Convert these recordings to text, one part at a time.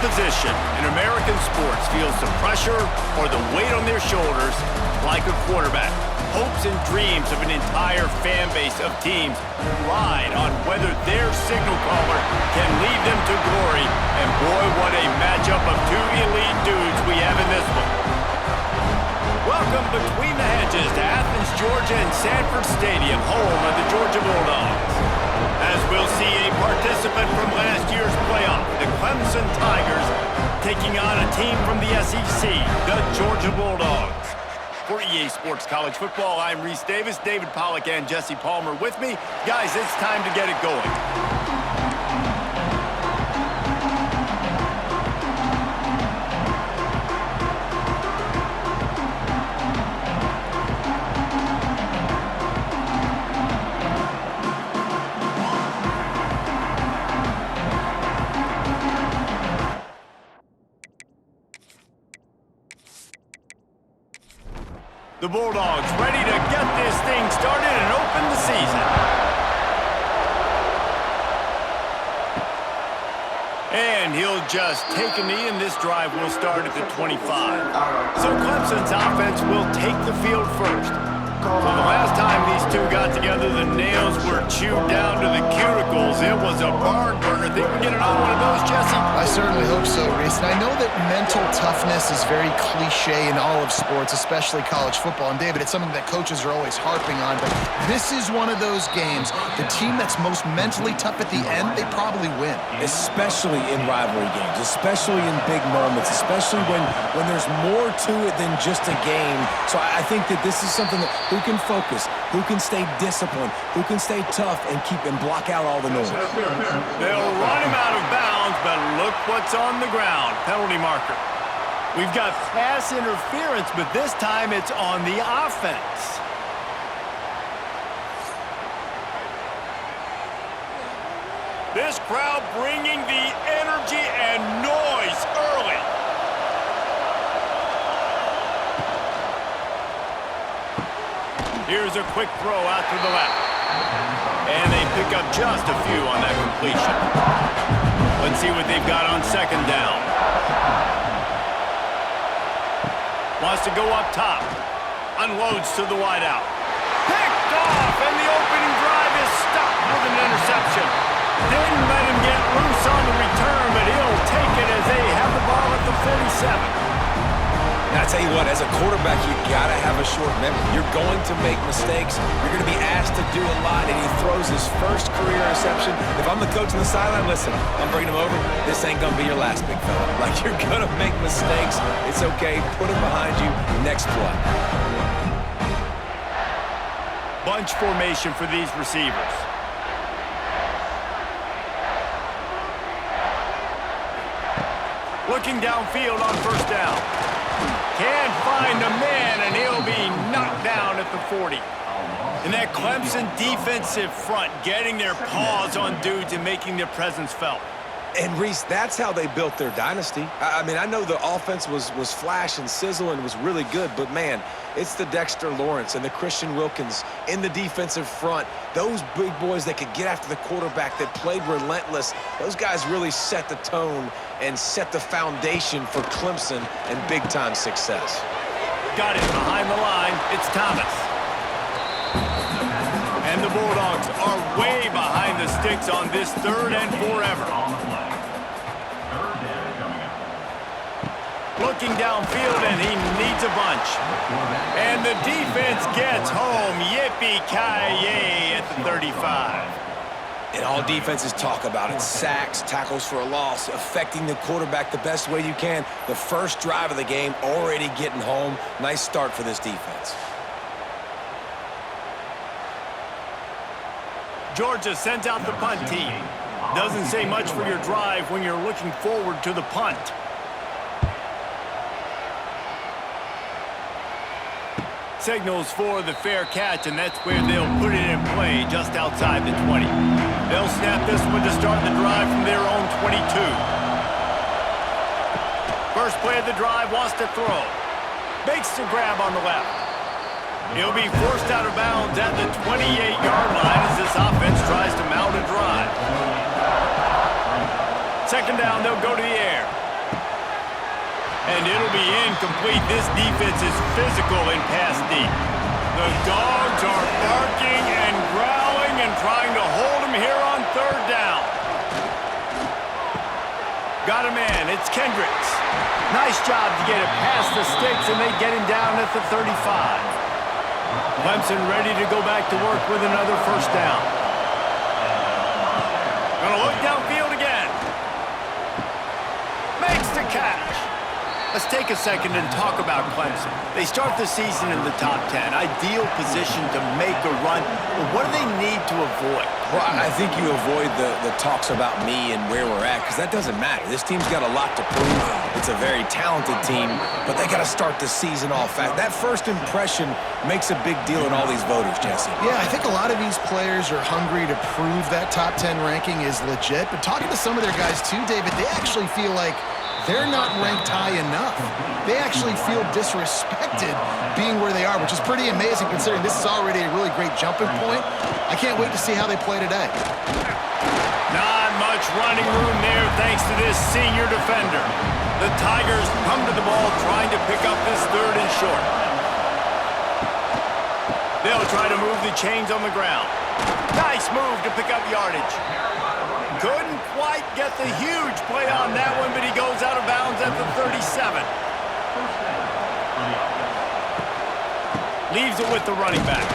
position in American sports feels the pressure or the weight on their shoulders like a quarterback. Hopes and dreams of an entire fan base of teams ride on whether their signal caller can lead them to glory. And boy, what a matchup of two elite dudes we have in this one. Welcome between the hedges to Athens, Georgia and Sanford Stadium, home of the Georgia Bulldogs. As we'll see a participant from last year's playoff, the Clemson Tigers, taking on a team from the SEC, the Georgia Bulldogs. For EA Sports College Football, I'm Reese Davis, David Pollack and Jesse Palmer with me. Guys, it's time to get it going. The Bulldogs ready to get this thing started and open the season. And he'll just take a knee, and this drive will start at the 25. So Clemson's offense will take the field first. So the last time these two got together, the nails were chewed down to the cuticles. It was a barn burner. Think we're getting on one of those, Jesse? I certainly hope so, Reese. And I know that mental toughness is very cliche in all of sports, especially college football. And, David, it's something that coaches are always harping on. But this is one of those games. The team that's most mentally tough at the end, they probably win. Especially in rivalry games, especially in big moments, especially when there's more to it than just a game. So I think that this is something that who can focus, who can stay disciplined, who can stay tough and block out all the noise. They'll run him out of bounds, but look what's on the ground. Penalty marker. We've got pass interference, but this time it's on the offense. This crowd bringing the energy and noise early. Here's a quick throw out to the left. And they pick up just a few on that completion. Let's see what they've got on second down. Wants to go up top. Unloads to the wideout. Picked off, and the opening drive is stopped with an interception. Didn't let him get loose on the return, but he'll take it as they have the ball at the 47. And I tell you what, as a quarterback, you got to have a short memory. You're going to make mistakes. You're going to be asked to do a lot, and he throws his first career interception. If I'm the coach on the sideline, listen, I'm bringing him over. This ain't going to be your last, big fella. Like, you're going to make mistakes. It's okay. Put it behind you. Next play. Bunch formation for these receivers. Looking downfield on first down. Can't find a man, and he'll be knocked down at the 40. And that Clemson defensive front getting their paws on dudes and making their presence felt. And, Reese, that's how they built their dynasty. I mean, I know the offense was flash and sizzle and was really good, but, man, it's the Dexter Lawrence and the Christian Wilkins in the defensive front. Those big boys that could get after the quarterback, that played relentless, those guys really set the tone and set the foundation for Clemson and big-time success. Got it behind the line. It's Thomas. And the Bulldogs are way behind the sticks on this third and forever. Looking downfield, and he needs a bunch. And the defense gets home. Yippee-ki-yay at the 35. And all defenses talk about it. Sacks, tackles for a loss, affecting the quarterback the best way you can. The first drive of the game, already getting home. Nice start for this defense. Georgia sends out the punt team. Doesn't say much for your drive when you're looking forward to the punt. Signals for the fair catch, and that's where they'll put it in play just outside the 20. They'll snap this one to start the drive from their own 22. First play of the drive, wants to throw. Makes the grab on the left. He'll be forced out of bounds at the 28-yard line as this offense tries to mount a drive. Second down, they'll go to the air. And it'll be incomplete. This defense is physical in pass deep. The Dogs are barking and growling and trying to hold him here on third down. Got a man. It's Kendricks. Nice job to get it past the sticks, and they get him down at the 35. Clemson ready to go back to work with another first down. Gonna look downfield again. Makes the catch. Let's take a second and talk about Clemson. They start the season in the top 10. Ideal position to make a run. But what do they need to avoid? Well, I think you avoid the talks about me and where we're at, because that doesn't matter. This team's got a lot to prove. It's a very talented team, but they got to start the season off fast. That first impression makes a big deal in all these voters, Jesse. Yeah, I think a lot of these players are hungry to prove that top 10 ranking is legit. But talking to some of their guys too, David, they actually feel like they're not ranked high enough. They actually feel disrespected being where they are, which is pretty amazing considering this is already a really great jumping point. I can't wait to see how they play today. Not much running room there thanks to this senior defender. The Tigers come to the ball trying to pick up this third and short. They'll try to move the chains on the ground. Nice move to pick up yardage. Couldn't quite get the huge play on that one, but he goes out of bounds at the 37. Leaves it with the running back.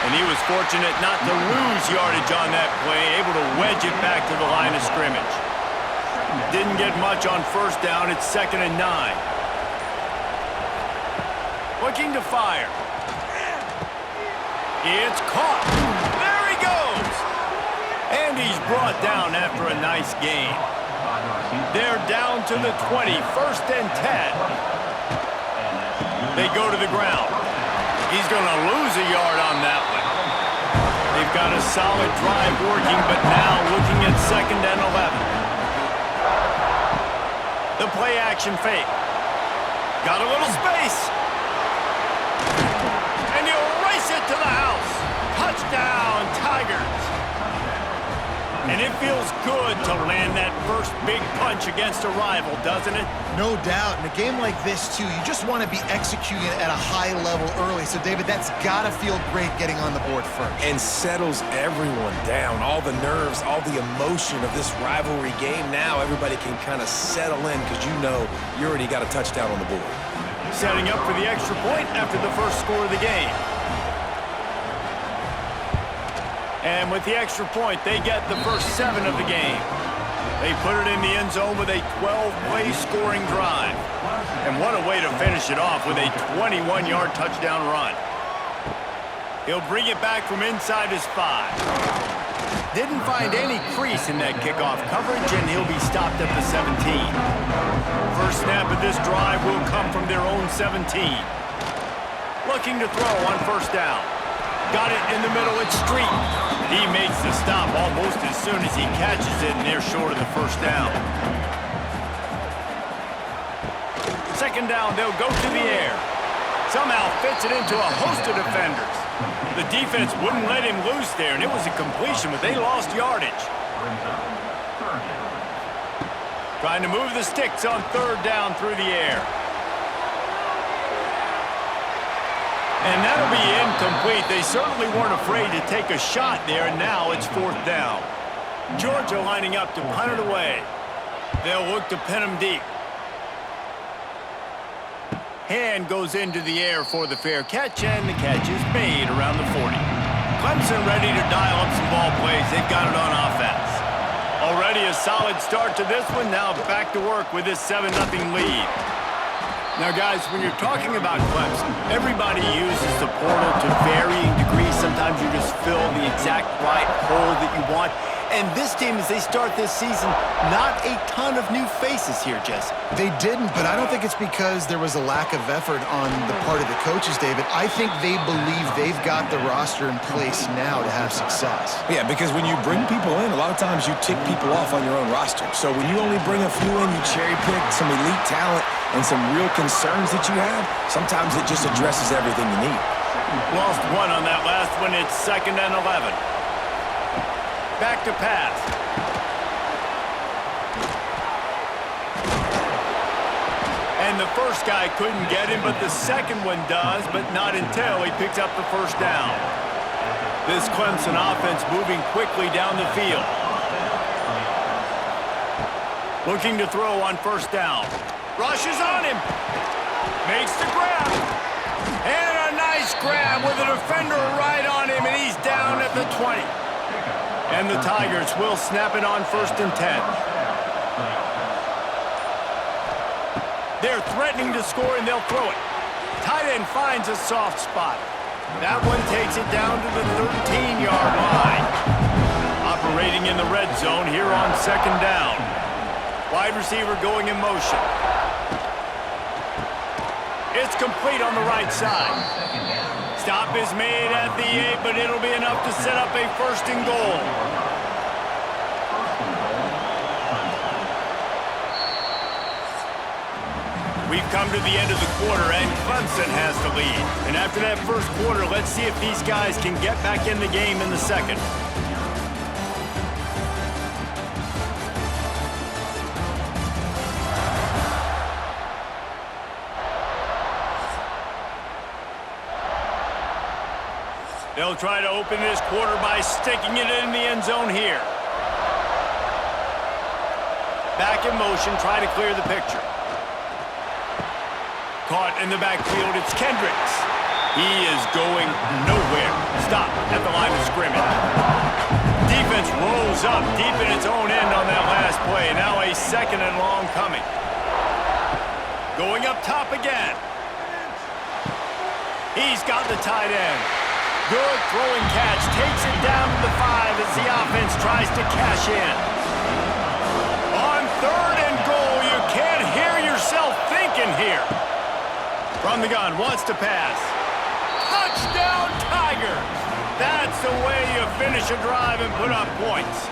And he was fortunate not to lose yardage on that play, able to wedge it back to the line of scrimmage. Didn't get much on first down. It's 2nd and 9. Looking to fire. It's caught. There he goes. And he's brought down after a nice gain. They're down to the 20, 1st and 10. They go to the ground. He's going to lose a yard on that one. They've got a solid drive working, but now looking at 2nd and 11. The play action fake. Got a little space. And he'll race it to the house. Touchdown, Tigers. And it feels good to land that first big punch against a rival, doesn't it? No doubt. In a game like this, too, you just want to be executing at a high level early. So, David, that's got to feel great getting on the board first. And settles everyone down. All the nerves, all the emotion of this rivalry game. Now everybody can kind of settle in because you know you already got a touchdown on the board. Setting up for the extra point after the first score of the game. And with the extra point, they get the first 7 of the game. They put it in the end zone with a 12-play scoring drive. And what a way to finish it off with a 21-yard touchdown run. He'll bring it back from inside his 5. Didn't find any crease in that kickoff coverage, and he'll be stopped at the 17. First snap of this drive will come from their own 17. Looking to throw on first down. Got it in the middle, it's Street. He makes the stop almost as soon as he catches it, and they're short of the first down. 2nd down, they'll go to the air. Somehow fits it into a host of defenders. The defense wouldn't let him loose there, and it was a completion, but they lost yardage. Trying to move the sticks on 3rd down through the air. And that'll be incomplete. They certainly weren't afraid to take a shot there, and now it's 4th down. Georgia lining up to punt it away. They'll look to pin him deep. Hand goes into the air for the fair catch, and the catch is made around the 40. Clemson ready to dial up some ball plays. They've got it on offense. Already a solid start to this one. Now back to work with this 7-0 lead. Now, guys, when you're talking about Clemson, everybody uses the portal to varying degrees. Sometimes you just fill the exact right hole that you want. And this team, as they start this season, not a ton of new faces here, Jesse. They didn't, but I don't think it's because there was a lack of effort on the part of the coaches, David. I think they believe they've got the roster in place now to have success. Yeah, because when you bring people in, a lot of times you tick people off on your own roster. So when you only bring a few in, you cherry pick some elite talent and some real concerns that you have, sometimes it just addresses everything you need. Lost one on that last one. It's 2nd and 11. Back to pass. And the first guy couldn't get him, but the second one does, but not until he picks up the first down. This Clemson offense moving quickly down the field. Looking to throw on first down. Rushes on him. Makes the grab. And a nice grab with a defender right on him, and he's down at the 20. And the Tigers will snap it on 1st and 10. They're threatening to score, and they'll throw it. Tight end finds a soft spot. That one takes it down to the 13-yard line. Operating in the red zone here on 2nd down. Wide receiver going in motion. It's complete on the right side. Stop is made at the 8, but it'll be enough to set up a 1st and goal. We've come to the end of the quarter, and Clemson has the lead. And after that first quarter, let's see if these guys can get back in the game in the second. They'll try to open this quarter by sticking it in the end zone here. Back in motion, try to clear the picture. Caught in the backfield, it's Kendricks. He is going nowhere. Stop at the line of scrimmage. Defense rolls up deep in its own end on that last play. Now a 2nd and long coming. Going up top again. He's got the tight end. Good throwing catch. Takes it down to the 5 as the offense tries to cash in. On 3rd and goal, you can't hear yourself thinking here. From the gun, wants to pass. Touchdown, Tigers! That's the way you finish a drive and put up points.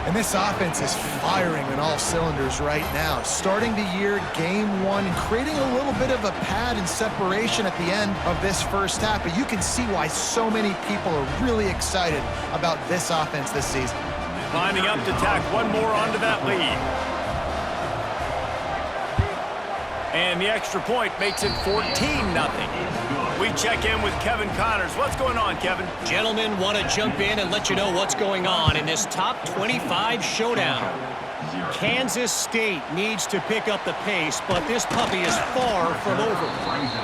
And this offense is firing on all cylinders right now. Starting the year, game 1, and creating a little bit of a pad and separation at the end of this first half. But you can see why so many people are really excited about this offense this season. Lining up to tack one more onto that lead. And the extra point makes it 14-0. We check in with Kevin Connors. What's going on, Kevin? Gentlemen, want to jump in and let you know what's going on in this top 25 showdown. Kansas State needs to pick up the pace, but this puppy is far from over.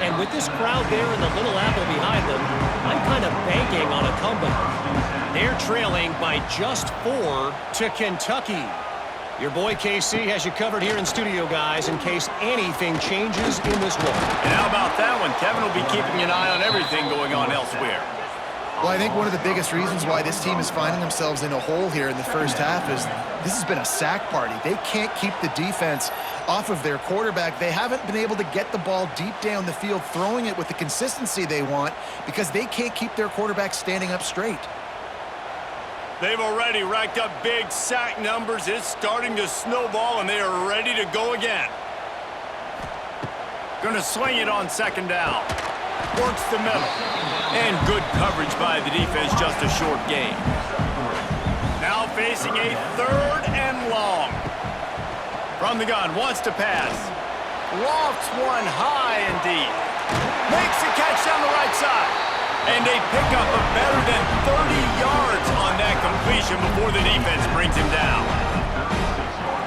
And with this crowd there and the Little Apple behind them, I'm kind of banking on a comeback. They're trailing by just 4 to Kentucky. Your boy KC has you covered here in studio, guys, in case anything changes in this one. And how about that one? Kevin will be keeping an eye on everything going on elsewhere. Well, I think one of the biggest reasons why this team is finding themselves in a hole here in the first half is this has been a sack party. They can't keep the defense off of their quarterback. They haven't been able to get the ball deep down the field, throwing it with the consistency they want because they can't keep their quarterback standing up straight. They've already racked up big sack numbers. It's starting to snowball, and they are ready to go again. Going to swing it on 2nd down. Works the middle. And good coverage by the defense, just a short gain. Now facing a 3rd and long. From the gun, wants to pass. Lofts one high and deep. Makes the catch down the right side. And they pick up a better than 30 yards on that completion before the defense brings him down.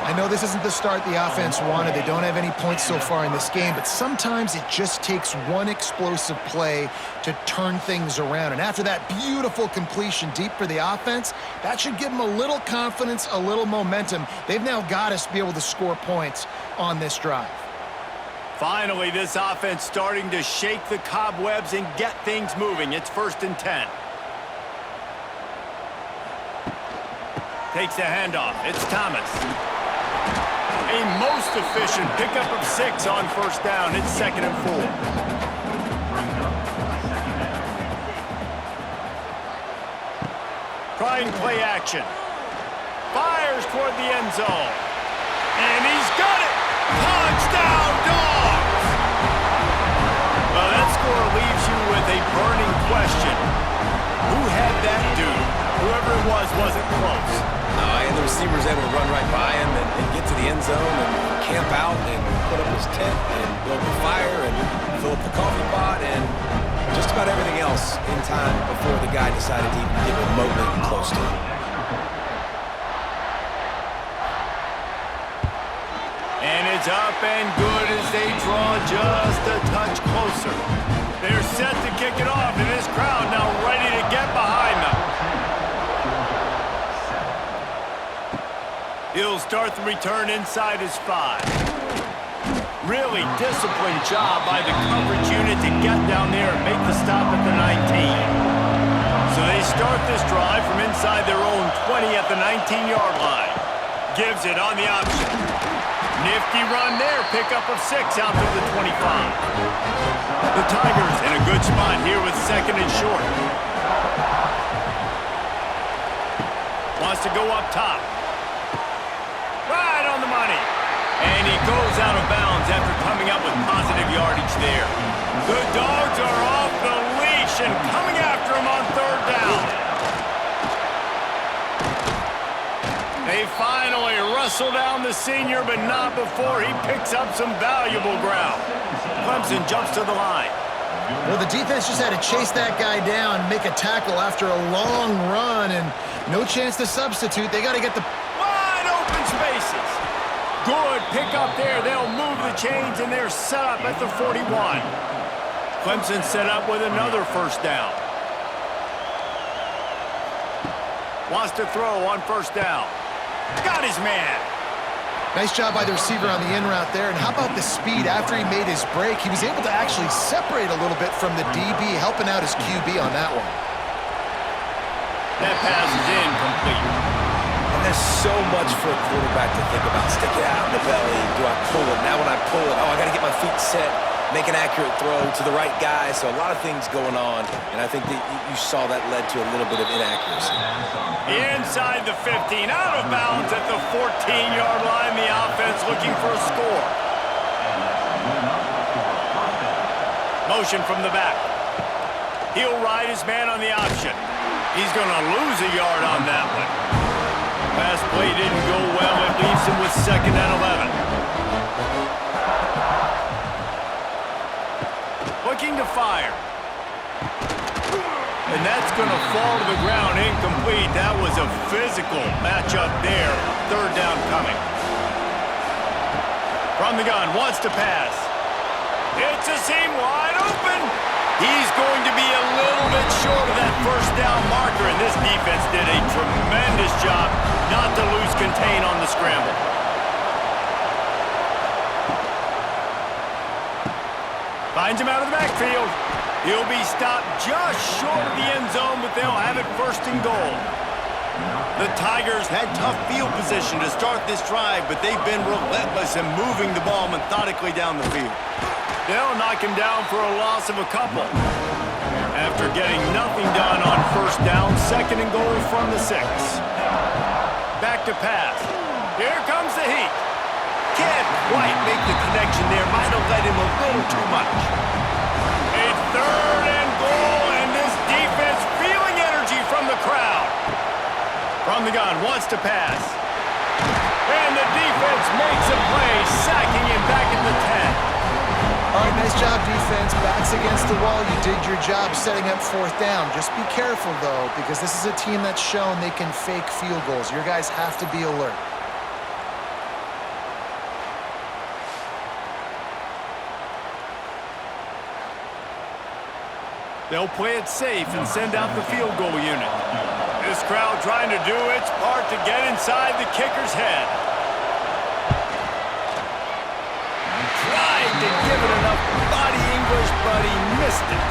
I know this isn't the start the offense wanted. They don't have any points so far in this game, but sometimes it just takes one explosive play to turn things around. And after that beautiful completion deep for the offense, that should give them a little confidence, a little momentum. They've now got us to be able to score points on this drive. Finally, this offense starting to shake the cobwebs and get things moving. It's 1st and 10. Takes the handoff. It's Thomas. A most efficient pickup of 6 on 1st down. It's 2nd and 4. Trying play action. Fires toward the end zone. And he's got it! Touchdown, Dogs! Well, that score leaves you with a burning question. Who had that dude? Whoever it was wasn't close. And the receiver's able to run right by him and get to the end zone and camp out and put up his tent and build the fire and fill up the coffee pot and just about everything else in time before the guy decided to even get remotely close to him. And it's up and good as they draw just a touch closer. They're set to kick it off, and this crowd now ready to get behind them. He'll start the return inside his 5. Really disciplined job by the coverage unit to get down there and make the stop at the 19. So they start this drive from inside their own 20 at the 19-yard line. Gives it on the option. Nifty run there, pickup of 6 out to the 25. The Tigers in a good spot here with 2nd and short. Wants to go up top. Right on the money. And he goes out of bounds after coming up with positive yardage there. The Dogs are off the leash and coming after him on 3rd down. They finally wrestle down the senior, but not before he picks up some valuable ground. Clemson jumps to the line. Well, the defense just had to chase that guy down, make a tackle after a long run, and no chance to substitute. They got to get the Wide open spaces. Good pickup there. They'll move the chains, and they're set up at the 41. Clemson set up with another 1st down. Wants to throw on 1st down. Got his man. nice job by the receiver on the in route there. And how about the speed after he made his break? He was able to actually separate a little bit from the DB, helping out his QB on that one. That pass is incomplete. And there's so much for a quarterback to think about. Stick it out in the belly. Do I pull it? Now when I pull it, I got to get my feet set, make an accurate throw to the right guy. So a lot of things going on, and I think that you saw that led to a little bit of inaccuracy. Inside the 15, out of bounds at the 14-yard line. The offense looking for a score. Motion from the back. He'll ride his man on the option. He's going to lose a yard on that one. Pass play didn't go well. It leaves him with 2nd and 11. Looking to fire. And that's going to fall to the ground incomplete. That was a physical matchup there. 3rd down coming. From the gun, wants to pass. It's a seam wide open. He's going to be a little bit short of that 1st down marker, and this defense did a tremendous job not to lose contain on the scramble. Finds him out of the backfield. He'll be stopped just short of the end zone, but they'll have it 1st and goal. The Tigers had tough field position to start this drive, but they've been relentless in moving the ball methodically down the field. They'll knock him down for a loss of a couple. After getting nothing done on 1st down, 2nd and goal from the 6. Back to pass. Here comes the heat. Can't quite make the connection there. Might have led him a little too much. A 3rd and goal, and this defense feeling energy from the crowd. From the gun, wants to pass. And the defense makes a play, sacking him back at the 10. All right, nice job, defense. Backs against the wall. You did your job setting up 4th down. Just be careful, though, because this is a team that's shown they can fake field goals. Your guys have to be alert. They'll play it safe and send out the field goal unit. This crowd trying to do its part to get inside the kicker's head. Tried to give it enough body English, but he missed it.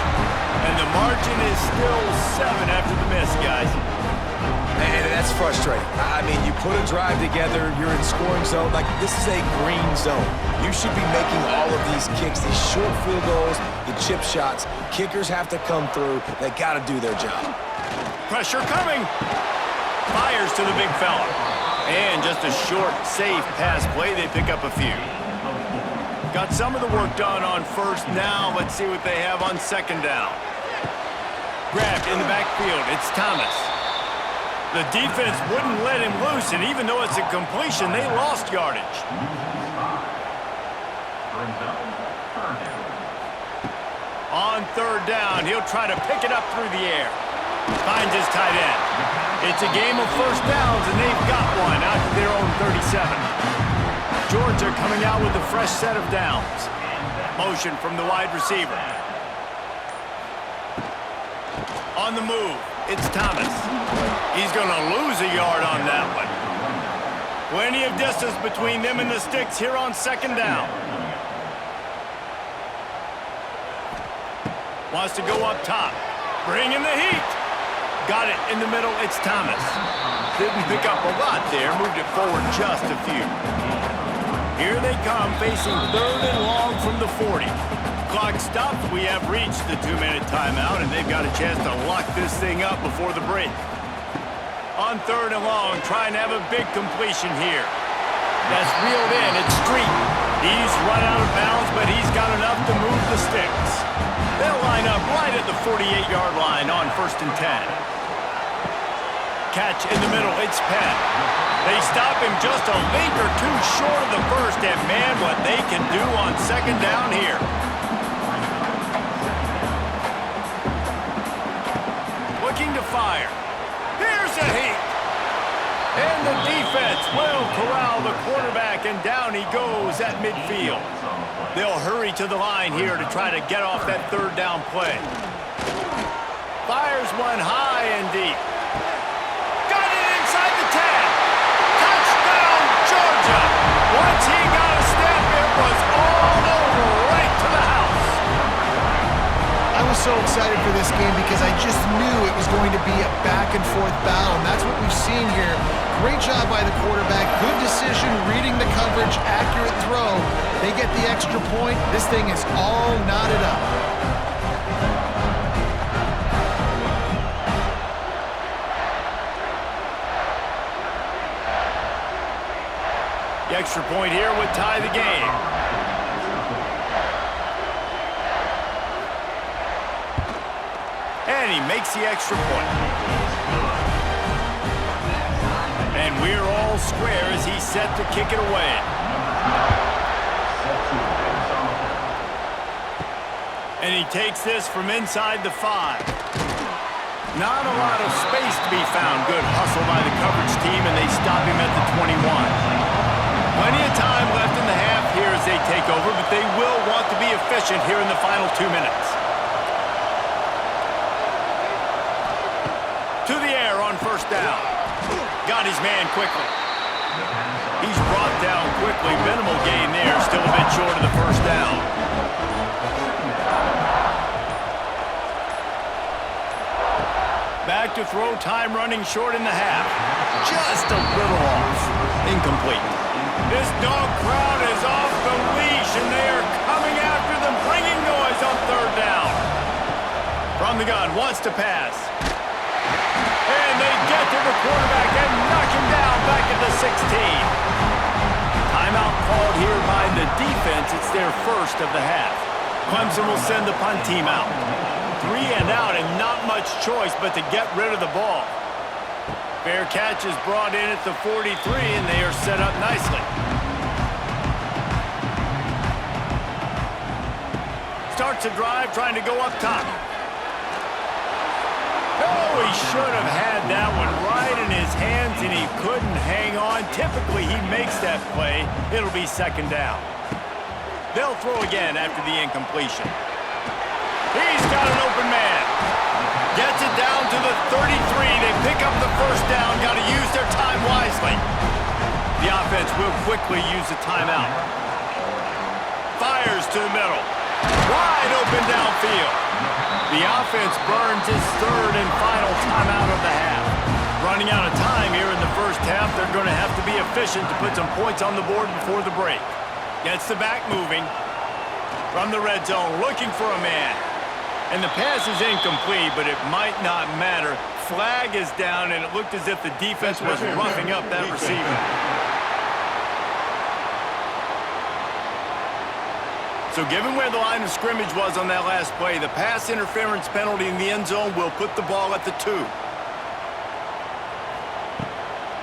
And the margin is still 7 after the miss, guys. And that's frustrating. I mean, you put a drive together, you're in scoring zone. Like, this is a green zone. You should be making all of these kicks, these short field goals, the chip shots. Kickers have to come through. They got to do their job. Pressure coming. Fires to the big fella. And just a short, safe pass play. They pick up a few. Got some of the work done on 1st. Now let's see what they have on 2nd down. Grabbed in the backfield. It's Thomas. The defense wouldn't let him loose, and even though it's a completion, they lost yardage. On third down, he'll try to pick it up through the air. Finds his tight end. It's a game of first downs, and they've got one out to their own 37. Georgia coming out with a fresh set of downs. Motion from the wide receiver. On the move, it's Thomas. He's going to lose a yard on that one. Plenty of distance between them and the sticks here on second down. Wants to go up top. Bring in the heat. Got it in the middle. It's Thomas. Didn't pick up a lot there. Moved it forward just a few. Here they come, facing third and long from the 40. Clock stops. We have reached the 2-minute timeout, and they've got a chance to lock this thing up before the break. On third and long, trying to have a big completion here. That's reeled in. It's Street. He's run out of bounds, but he's got enough to move the sticks. They'll line up right at the 48-yard line on 1st and 10. Catch in the middle. It's Penn. They stop him just a link or two short of the first, and man, what they can do on second down here. Looking to fire. Here's a heat. And the defense will corral the quarterback, and down he goes at midfield. They'll hurry to the line here to try to get off that third down play. Fires one high and deep. Got it inside the 10. Touchdown, Georgia. Once he got a step, it was all over right to the house. I was so excited for this game because I just knew it was going to be a back-and-forth battle, and that's what we've seen here. Great job by the quarterback, good decision, reading the coverage, accurate throw. They get the extra point. This thing is all knotted up. The extra point here would tie the game. And he makes the extra point. And we're all square as he's set to kick it away. And he takes this from inside the 5. Not a lot of space to be found. Good hustle by the coverage team, and they stop him at the 21. Plenty of time left in the half here as they take over, but they will want to be efficient here in the final 2 minutes. To the air on first down. Got his man quickly. He's brought down quickly. Minimal gain there. Still a bit short of the first down. Back to throw. Time running short in the half. Just a little off. Incomplete. This dog crowd is off the leash, and they are coming after them, bringing noise on third down. From the gun, wants to pass. And they get to the quarterback and knock him down back at the 16. Timeout called here by the defense. It's their first of the half. Clemson will send the punt team out. 3 and out, and not much choice but to get rid of the ball. Fair catch is brought in at the 43, and they are set up nicely. Starts a drive trying to go up top. Oh, he should have had that one right in his hands, and he couldn't hang on. Typically, he makes that play. It'll be second down. They'll throw again after the incompletion. He's got an open man. Gets it down to the 33. They pick up the first down. Got to use their time wisely. The offense will quickly use a timeout. Fires to the middle. Wide open downfield. The offense burns his third and final timeout of the half. Running out of time here in the first half. They're going to have to be efficient to put some points on the board before the break. Gets the back moving. From the red zone, looking for a man. And the pass is incomplete, but it might not matter. Flag is down, and it looked as if the defense was roughing up that receiver. So given where the line of scrimmage was on that last play, the pass interference penalty in the end zone will put the ball at the 2.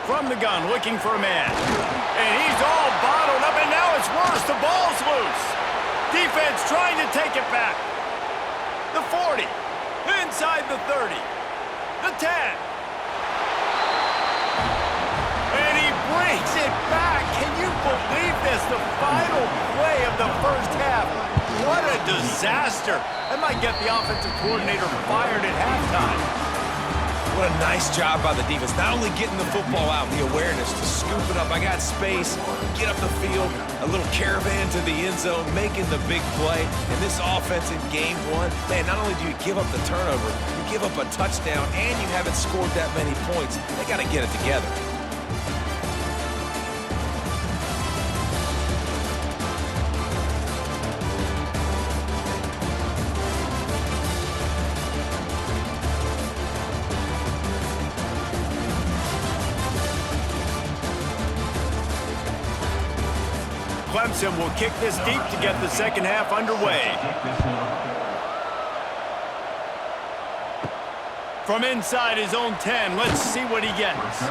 From the gun, looking for a man. And he's all bottled up, and now it's worse. The ball's loose. Defense trying to take it back. The 40. Inside the 30. The 10. And he brings it back. Can you believe this? The final play of the first half. What a disaster. That might get the offensive coordinator fired at halftime. What a nice job by the defense. Not only getting the football out, the awareness to scoop it up. I got space, get up the field, a little caravan to the end zone, making the big play. And this offense in game one, man, not only do you give up the turnover, you give up a touchdown, and you haven't scored that many points. They got to get it together. Clemson will kick this deep to get the second half underway. From inside his own 10, let's see what he gets.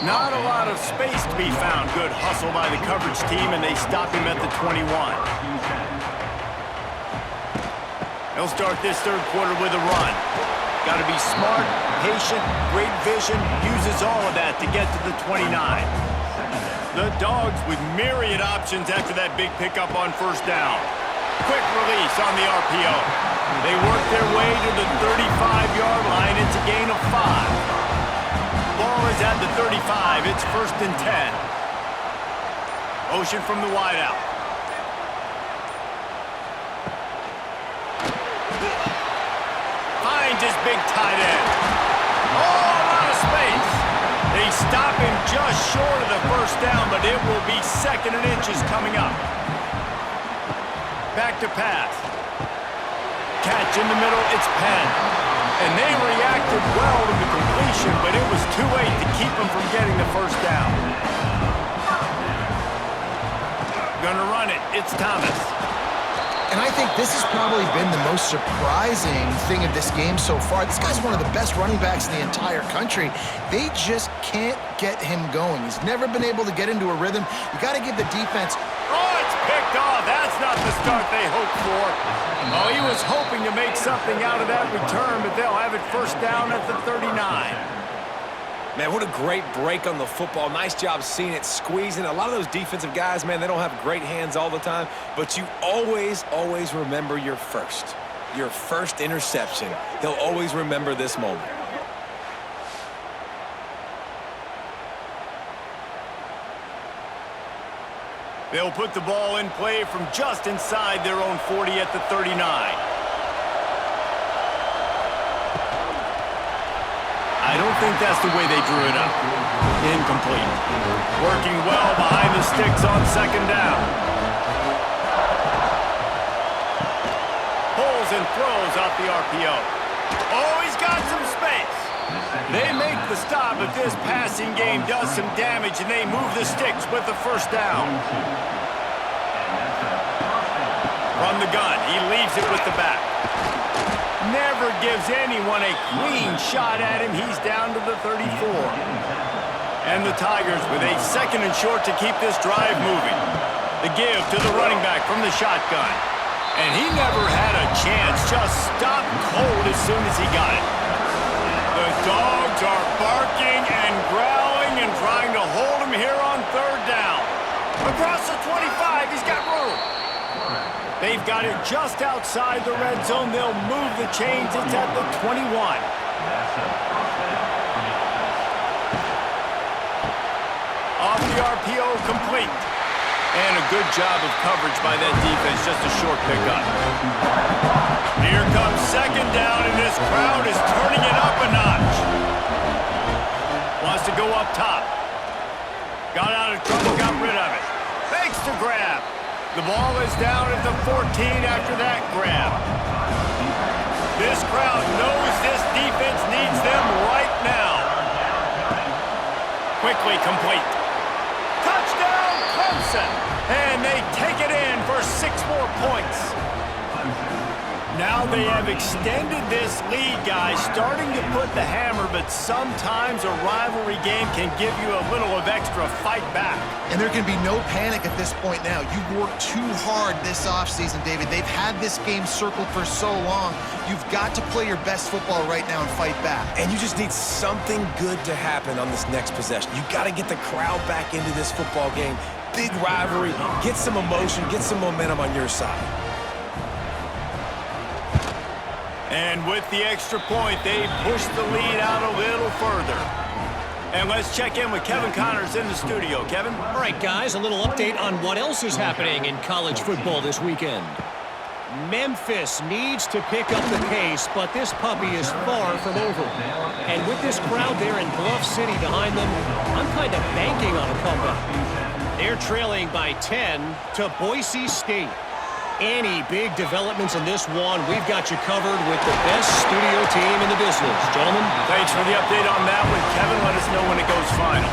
Not a lot of space to be found. Good hustle by the coverage team, and they stop him at the 21. He'll start this third quarter with a run. Got to be smart, patient, great vision, uses all of that to get to the 29. The Dogs with myriad options after that big pickup on first down. Quick release on the RPO. They work their way to the 35-yard line. It's a gain of 5. Ball is at the 35. It's 1st and 10. Motion from the wideout. Finds his big tight end. Oh, a lot of space. They stop him just short of the first down, but it will be 2nd and inches coming up. Back to pass. Catch in the middle, it's Penn. And they reacted well to the completion, but it was too late to keep them from getting the first down. Gonna run it, it's Thomas. And I think this has probably been the most surprising thing of this game so far. This guy's one of the best running backs in the entire country. They just can't get him going. He's never been able to get into a rhythm. You got to give the defense... Oh, it's picked off. That's not the start they hoped for. Oh, he was hoping to make something out of that return, but they'll have it first down at the 39. Man, what a great break on the football. Nice job seeing it, squeezing. A lot of those defensive guys, man, they don't have great hands all the time, but you always remember your first interception. He'll always remember this moment. They'll put the ball in play from just inside their own 40 at the 39. I don't think that's the way they drew it up. Incomplete. Working well behind the sticks on second down. Pulls and throws off the RPO. Oh, he's got some space. They make the stop, but this passing game does some damage, and they move the sticks with the first down. From the gun, he leaves it with the back. Never gives anyone a clean shot at him. He's down to the 34. And the Tigers with a 2nd and short to keep this drive moving. The give to the running back from the shotgun. And he never had a chance. Just stopped cold as soon as he got it. The Dogs are barking and growling and trying to hold him here on third down. Across the 25, he's got room. They've got it just outside the red zone. They'll move the chains. It's at the 21. Off the RPO, complete. And a good job of coverage by that defense. Just a short pickup. Here comes second down, and this crowd is turning it up a notch. Wants to go up top. Got out of trouble, got rid of it. Fakes to grab. The ball is down at the 14 after that grab. This crowd knows this defense needs them right now. Quickly complete. Touchdown, Clemson! And they take it in for 6 more points. Now they have extended this lead, guys, starting to put the hammer, but sometimes a rivalry game can give you a little of extra fight back. And there can be no panic at this point now. You've worked too hard this offseason, David. They've had this game circled for so long. You've got to play your best football right now and fight back. And you just need something good to happen on this next possession. You got to get the crowd back into this football game. Big rivalry, get some emotion, get some momentum on your side. And with the extra point, they push the lead out a little further. And let's check in with Kevin Connors in the studio. Kevin? All right, guys, a little update on what else is happening in college football this weekend. Memphis needs to pick up the pace, but this puppy is far from over. And with this crowd there in Bluff City behind them, I'm kind of banking on a comeback. They're trailing by 10 to Boise State. Any big developments in this one, we've got you covered with the best studio team in the business. Gentlemen? Thanks for the update on that one. Kevin, let us know when it goes final.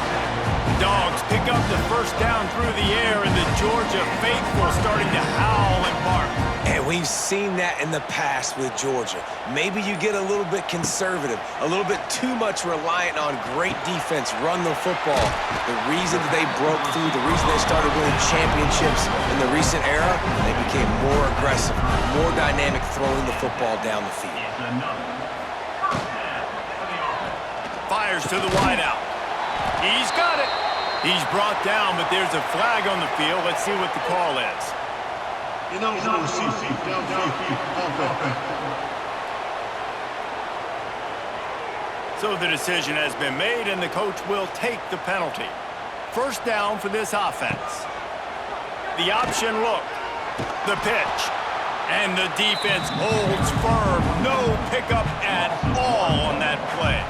Dogs pick up the first down through the air, and the Georgia faithful starting to howl and bark. And we've seen that in the past with Georgia. Maybe you get a little bit conservative, a little bit too much reliant on great defense, run the football. The reason that they broke through, the reason they started winning championships in the recent era, they became more aggressive, more dynamic throwing the football down the field. Fires to the wideout. He's got it. He's brought down, but there's a flag on the field. Let's see what the call is. So the decision has been made, and the coach will take the penalty. First down for this offense. The option look. The pitch. And the defense holds firm. No pickup at all on that play.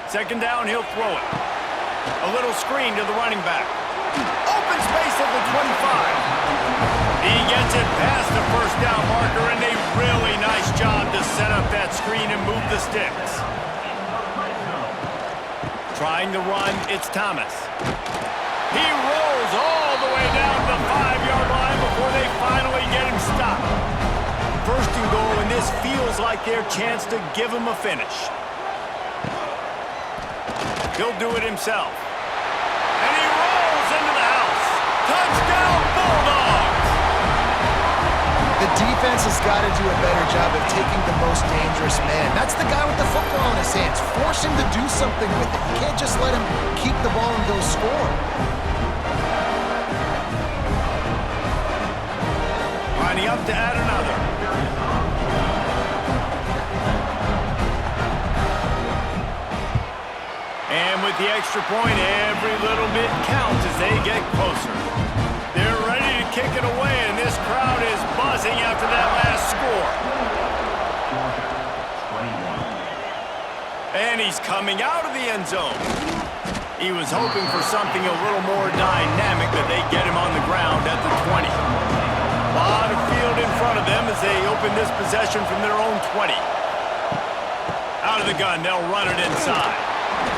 Second down, he'll throw it. A little screen to the running back. Open space at the 25. He gets it past the first down marker, and a really nice job to set up that screen and move the sticks. Trying to run, it's Thomas. He rolls all the way down to the 5-yard line before they finally get him stopped. First and goal, and this feels like their chance to give him a finish. He'll do it himself. And he rolls into the house. Touchdown, Bulldogs! The defense has got to do a better job of taking the most dangerous man. That's the guy with the football in his hands. Force him to do something with it. You can't just let him keep the ball and go score. Lining up to add another. And with the extra point, every little bit counts as they get closer. They're ready to kick it away, and this crowd is buzzing after that last score. And he's coming out of the end zone. He was hoping for something a little more dynamic, but they get him on the ground at the 20. A lot of field in front of them as they open this possession from their own 20. Out of the gun, they'll run it inside.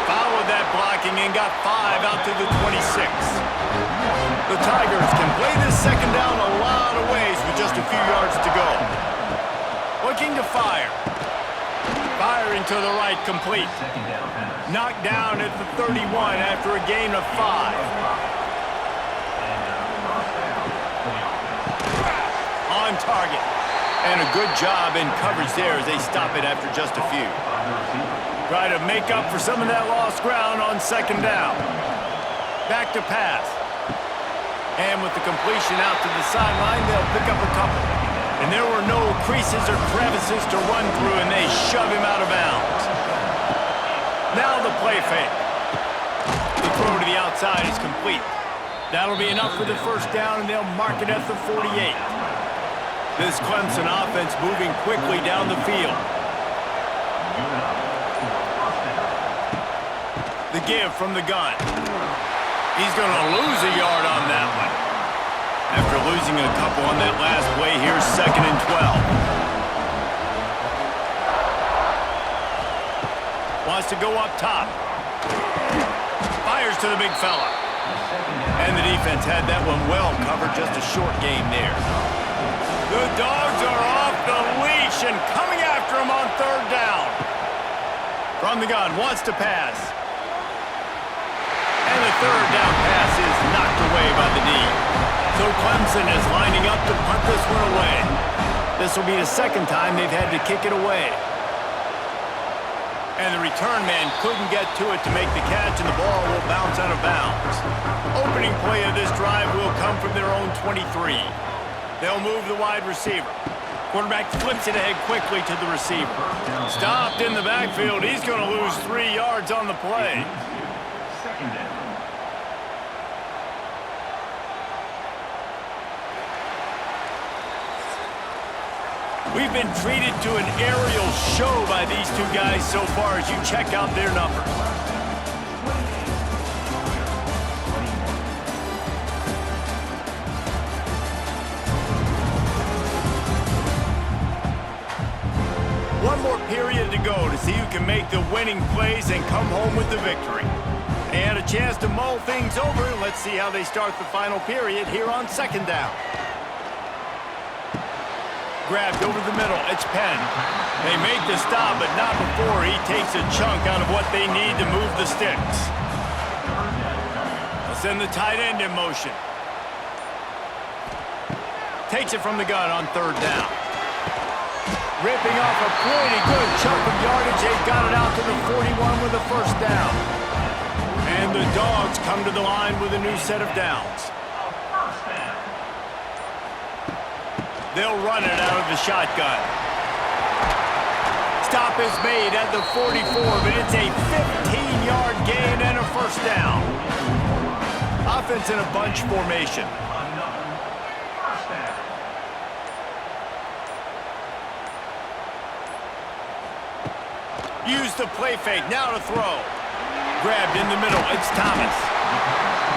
Followed that blocking and got 5 out to the 26. The Tigers can play this second down a lot of ways with just a few yards to go. Looking to fire. Firing to the right, complete. Knocked down at the 31 after a gain of 5. On target. And a good job in coverage there as they stop it after just a few. Try to make up for some of that lost ground on second down. Back to pass. And with the completion out to the sideline, they'll pick up a couple. And there were no creases or crevices to run through, and they shove him out of bounds. Now the play fake. The throw to the outside is complete. That'll be enough for the first down, and they'll mark it at the 48. This Clemson offense moving quickly down the field. The give from the gun. He's going to lose a yard on that one. After losing a couple on that last play, here's 2nd and 12. Wants to go up top. Fires to the big fella. And the defense had that one well covered. Just a short game there. The Dogs are off the leash and coming after him on third down. From the gun, wants to pass. And the third down pass is knocked away by the D. So Clemson is lining up to punt this one away. This will be the second time they've had to kick it away. And the return man couldn't get to it to make the catch, and the ball will bounce out of bounds. Opening play of this drive will come from their own 23. They'll move the wide receiver. Quarterback flips it ahead quickly to the receiver. Stopped in the backfield. He's going to lose 3 yards on the play. We've been treated to an aerial show by these two guys so far as you check out their numbers. One more period to go to see who can make the winning plays and come home with the victory. They had a chance to mull things over. Let's see how they start the final period here on second down. Grabbed over the middle. It's Penn. They make the stop, but not before he takes a chunk out of what they need to move the sticks. They'll send the tight end in motion. Takes it from the gun on third down. Ripping off a pretty good chunk of yardage. They got it out to the 41 with a first down. And the Dogs come to the line with a new set of downs. They'll run it out of the shotgun. Stop is made at the 44, but it's a 15-yard gain and a first down. Offense in a bunch formation. Use the play fake, now to throw. Grabbed in the middle, it's Thomas.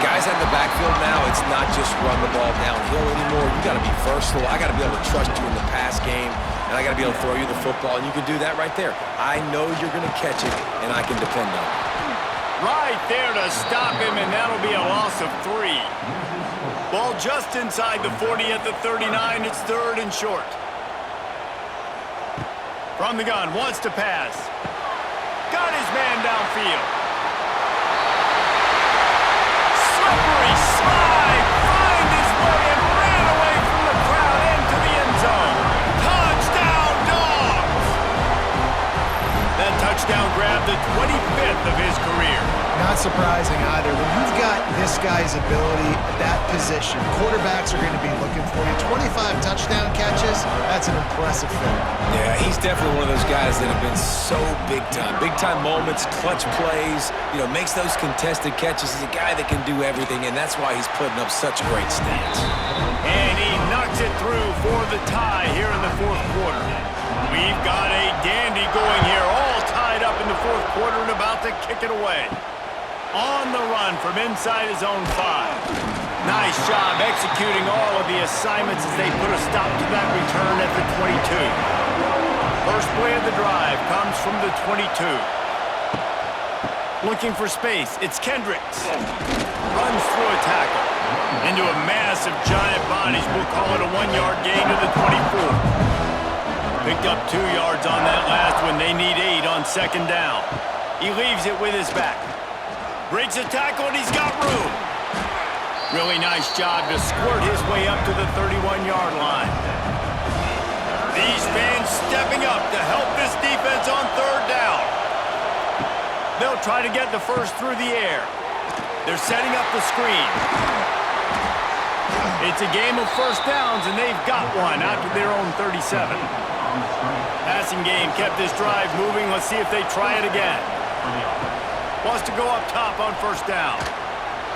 Guys in the backfield now, it's not just run the ball downhill anymore. You got to be versatile. I got to be able to trust you in the pass game, and I got to be able to throw you the football, and you can do that right there. I know you're going to catch it, and I can depend on it. Right there to stop him, and that'll be a loss of 3. Ball just inside the 40 at the 39. It's third and short. From the gun, wants to pass. Got his man downfield. Slippery slide, find his way and ran away from the crowd into the end zone. Touchdown, Dogs! That touchdown grabbed the 25th of his career. Not surprising either. When you've got this guy's ability at that position, quarterbacks are going to be looking for you. 25 touchdown catches, that's an impressive thing. Yeah, he's definitely one of those guys that have been so big time. Big time moments, clutch plays, makes those contested catches. He's a guy that can do everything, and that's why he's putting up such great stats. And he knocks it through for the tie here in the fourth quarter. We've got a dandy going here, all tied up in the fourth quarter and about to kick it away. On the run from inside his own 5. Nice job executing all of the assignments as they put a stop to that return at the 22. First play of the drive comes from the 22. Looking for space, it's Kendricks. Runs through a tackle. Into a massive giant bodies, we'll call it a 1-yard gain to the 24. Picked up 2 yards on that last one. They need 8 on second down. He leaves it with his back. Breaks a tackle, and he's got room. Really nice job to squirt his way up to the 31-yard line. These fans stepping up to help this defense on third down. They'll try to get the first through the air. They're setting up the screen. It's a game of first downs, and they've got one out to their own 37. Passing game kept this drive moving. Let's see if they try it again. Wants to go up top on first down.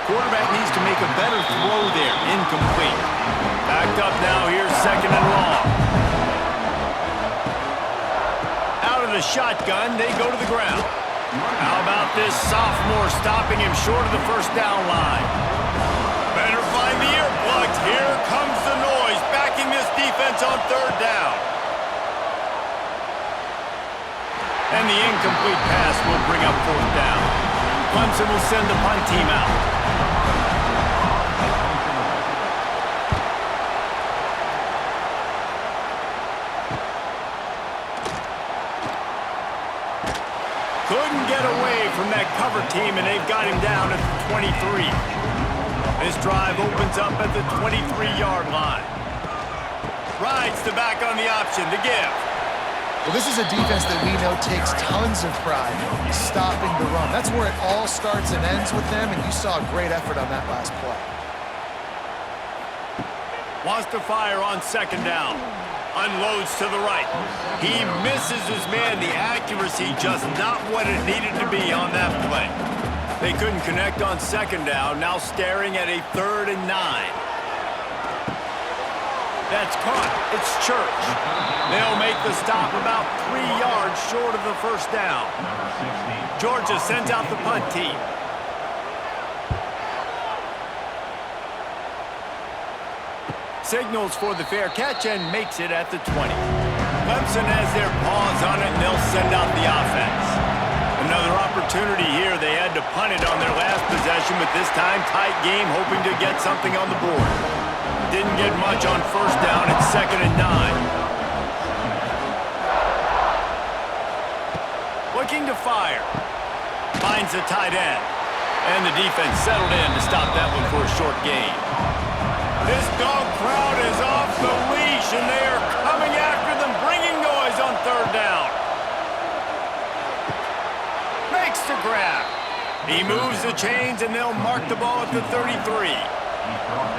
Quarterback needs to make a better throw there. Incomplete. Backed up now. Here's second and long. Out of the shotgun, they go to the ground. How about this sophomore stopping him short of the first down line? Better find the earplugs. Here comes the noise, backing this defense on third down. And the incomplete pass will bring up fourth down. Clemson will send the punt team out. Couldn't get away from that cover team, and they've got him down at the 23. This drive opens up at the 23-yard line. Rides the back on the option to give. Well, this is a defense that we know takes tons of pride stopping the run. That's where it all starts and ends with them, and you saw a great effort on that last play. Wants to fire on second down. Unloads to the right. He misses his man. The accuracy just not what it needed to be on that play. They couldn't connect on second down. Now staring at a 3rd and 9. That's caught. It's Church. They'll make the stop about 3 yards short of the first down. Georgia sends out the punt team. Signals for the fair catch and makes it at the 20. Clemson has their paws on it, and they'll send out the offense. Another opportunity here. They had to punt it on their last possession, but this time tight game, hoping to get something on the board. Didn't get much on first down. It's 2nd and 9. Looking to fire. Finds the tight end. And the defense settled in to stop that one for a short gain. This dog crowd is off the leash, and they are coming after them, bringing noise on 3rd down. Makes the grab. He moves the chains, and they'll mark the ball at the 33.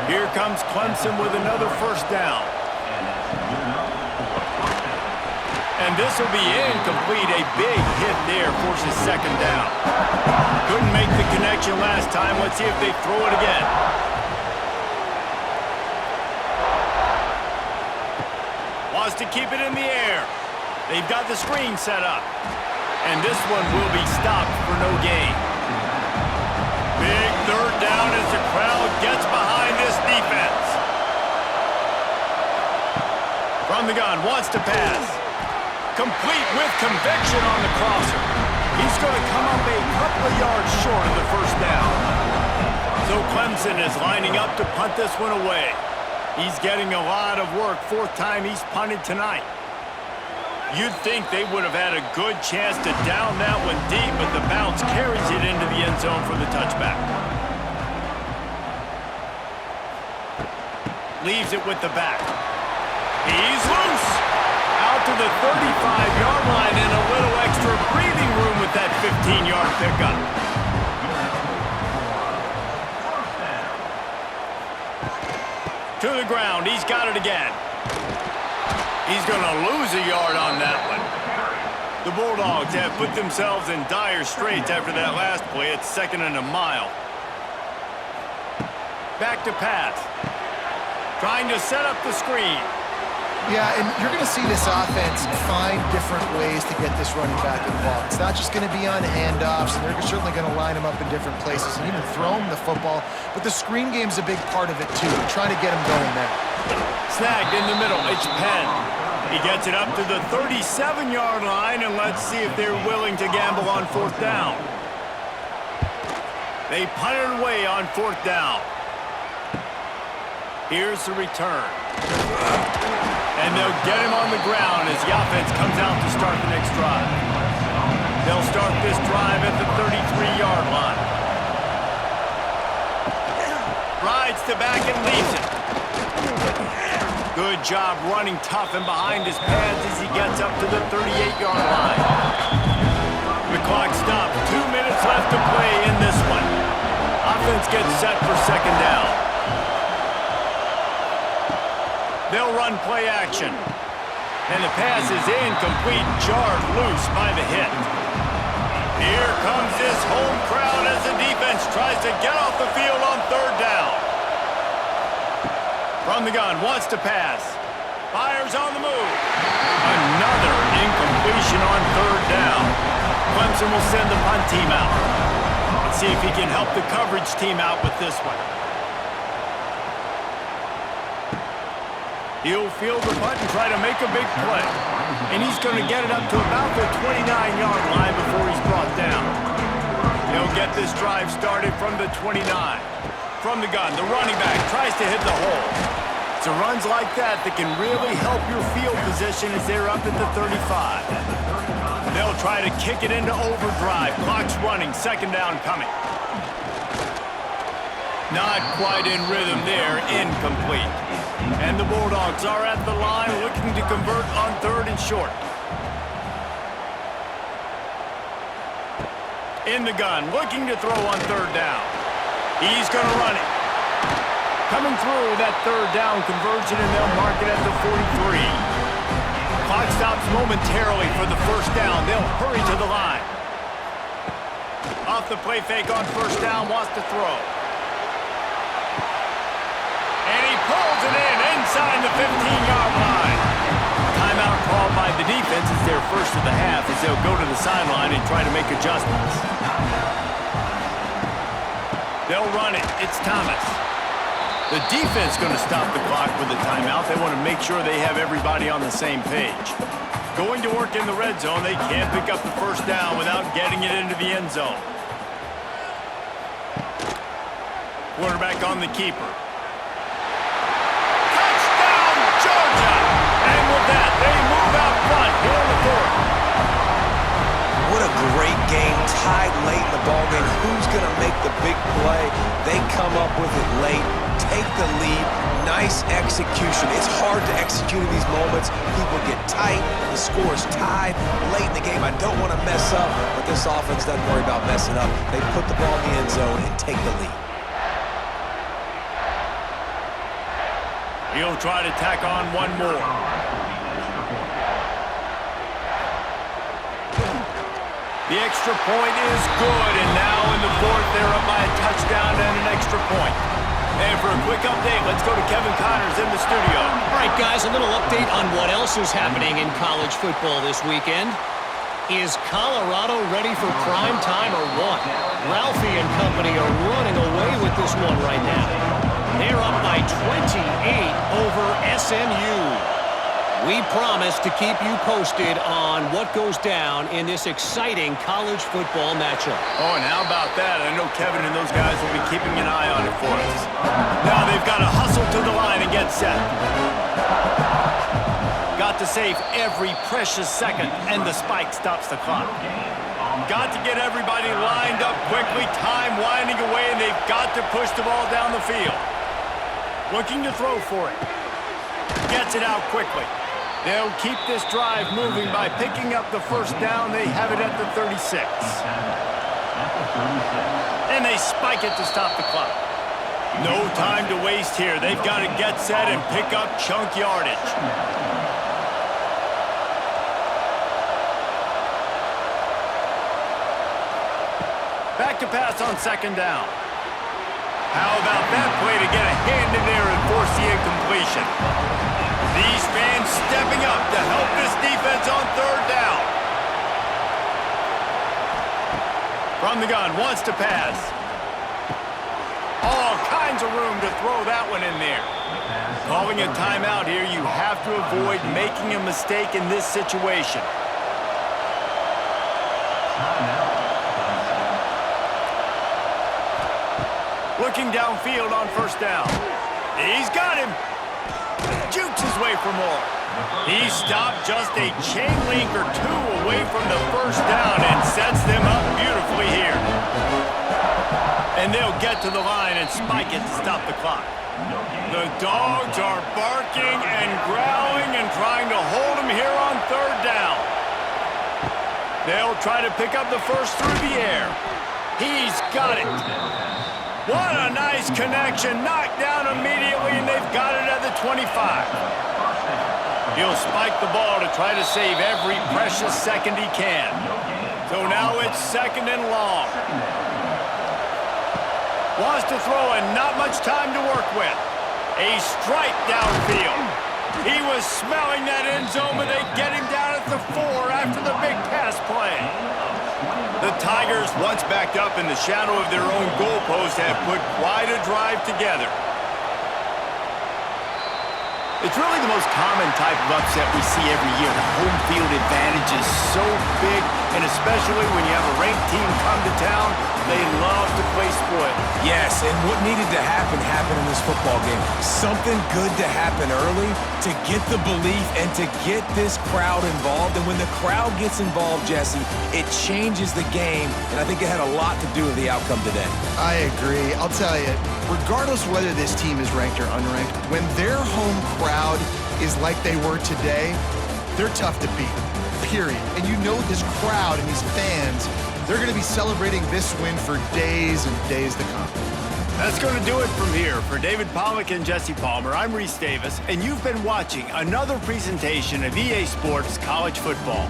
Here comes Clemson with another first down. And this will be incomplete. A big hit there forces 2nd down. Couldn't make the connection last time. Let's see if they throw it again. Wants to keep it in the air. They've got the screen set up. And this one will be stopped for no gain. Big 3rd down as the crowd gets behind this defense. From the gun, wants to pass. Complete with conviction on the crosser. He's going to come up a couple of yards short of the first down. So Clemson is lining up to punt this one away. He's getting a lot of work. 4th time he's punted tonight. You'd think they would have had a good chance to down that one deep, but the bounce carries it into the end zone for the touchback. Leaves it with the back. He's loose. Out to the 35-yard line and a little extra breathing room with that 15-yard pickup. To the ground. He's got it again. He's going to lose a yard on that one. The Bulldogs have put themselves in dire straits after that last play. It's 2nd and a mile. Back to pass. Trying to set up the screen. Yeah, and you're going to see this offense find different ways to get this running back involved. It's not just going to be on handoffs, and they're certainly going to line him up in different places and even throw him the football. But the screen game's a big part of it, too. Trying to get him going there. Snagged in the middle. It's Penn. He gets it up to the 37-yard line, and let's see if they're willing to gamble on 4th down. They punt it away on 4th down. Here's the return. And they'll get him on the ground as the offense comes out to start the next drive. They'll start this drive at the 33-yard line. Rides to back and leaves it. Good job running tough and behind his pads as he gets up to the 38-yard line. The clock stopped. 2 minutes left to play in this one. Offense gets set for 2nd down. They'll run play action. And the pass is incomplete, jarred loose by the hit. Here comes this home crowd as the defense tries to get off the field on 3rd down. From the gun, wants to pass. Fires on the move. Another incompletion on 3rd down. Clemson will send the punt team out. Let's see if he can help the coverage team out with this one. He'll field the punt and try to make a big play. And he's going to get it up to about the 29-yard line before he's brought down. He'll get this drive started from the 29. From the gun, the running back tries to hit the hole. It's the runs like that that can really help your field position as they're up at the 35. They'll try to kick it into overdrive. Clock's running. Second down coming. Not quite in rhythm there. Incomplete. And the Bulldogs are at the line looking to convert on 3rd and short. In the gun, looking to throw on 3rd down. He's going to run it. Coming through that 3rd down conversion, and they'll mark it at the 43. Clock stops momentarily for the 1st down. They'll hurry to the line. Off the play fake on 1st down, wants to throw. And he pulls it in inside the 15-yard line. Timeout called by the defense. It's their first of the half as they'll go to the sideline and try to make adjustments. They'll run it. It's Thomas. The defense going to stop the clock with a timeout. They want to make sure they have everybody on the same page. Going to work in the red zone. They can't pick up the 1st down without getting it into the end zone. Quarterback on the keeper. Touchdown, Georgia! And with that, they move out front here in the 4th. What a great game, tied late in the ballgame. Who's going to make the big play? They come up with it late, take the lead. Nice execution. It's hard to execute in these moments. People get tight. The score is tied late in the game. I don't want to mess up, but this offense doesn't worry about messing up. They put the ball in the end zone and take the lead. He'll try to tack on one more. The extra point is good, and now in the 4th, they're up by a touchdown and an extra point. And for a quick update, let's go to Kevin Connors in the studio. All right, guys, a little update on what else is happening in college football this weekend. Is Colorado ready for prime time or what? Ralphie and company are running away with this one right now. They're up by 28 over SMU. We promise to keep you posted on what goes down in this exciting college football matchup. Oh, and how about that? I know Kevin and those guys will be keeping an eye on it for us. Now they've got to hustle to the line and get set. Got to save every precious second, and the spike stops the clock. Got to get everybody lined up quickly, time winding away, and they've got to push the ball down the field. Looking to throw for it. Gets it out quickly. They'll keep this drive moving by picking up the 1st down. They have it at the 36. And they spike it to stop the clock. No time to waste here. They've got to get set and pick up chunk yardage. Back to pass on 2nd down. How about that play to get a hand in there and force the incompletion? These fans stepping up to help this defense on 3rd down. From the gun, wants to pass. All kinds of room to throw that one in there. Calling a timeout here, you have to avoid making a mistake in this situation. Looking downfield on 1st down. He's got him. Jukes his way for more. He stopped just a chain link or 2 away from the 1st down and sets them up beautifully here. And they'll get to the line and spike it to stop the clock. The Dogs are barking and growling and trying to hold him here on 3rd down. They'll try to pick up the 1st through the air. He's got it. What a nice connection. Knocked down immediately, and they've got it at the 25. He'll spike the ball to try to save every precious second he can. So now it's 2nd and long. Wants to throw and not much time to work with. A strike downfield. He was smelling that end zone, but they get him down at the 4 after the big pass play. The Tigers, once backed up in the shadow of their own goalpost, have put quite a drive together. It's really the most common type of upset we see every year. The home field advantage is so big, and especially when you have a ranked team come to town, they love to play spoil. Yes, and what needed to happen happened in this football game. Something good to happen early to get the belief and to get this crowd involved. And when the crowd gets involved, Jesse, it changes the game, and I think it had a lot to do with the outcome today. I agree. I'll tell you, regardless whether this team is ranked or unranked, when their home crowd is like they were today, they're tough to beat, period. And you know this crowd and these fans, they're going to be celebrating this win for days and days to come. That's going to do it from here. For David Pollack and Jesse Palmer, I'm Reese Davis, and you've been watching another presentation of EA Sports College Football.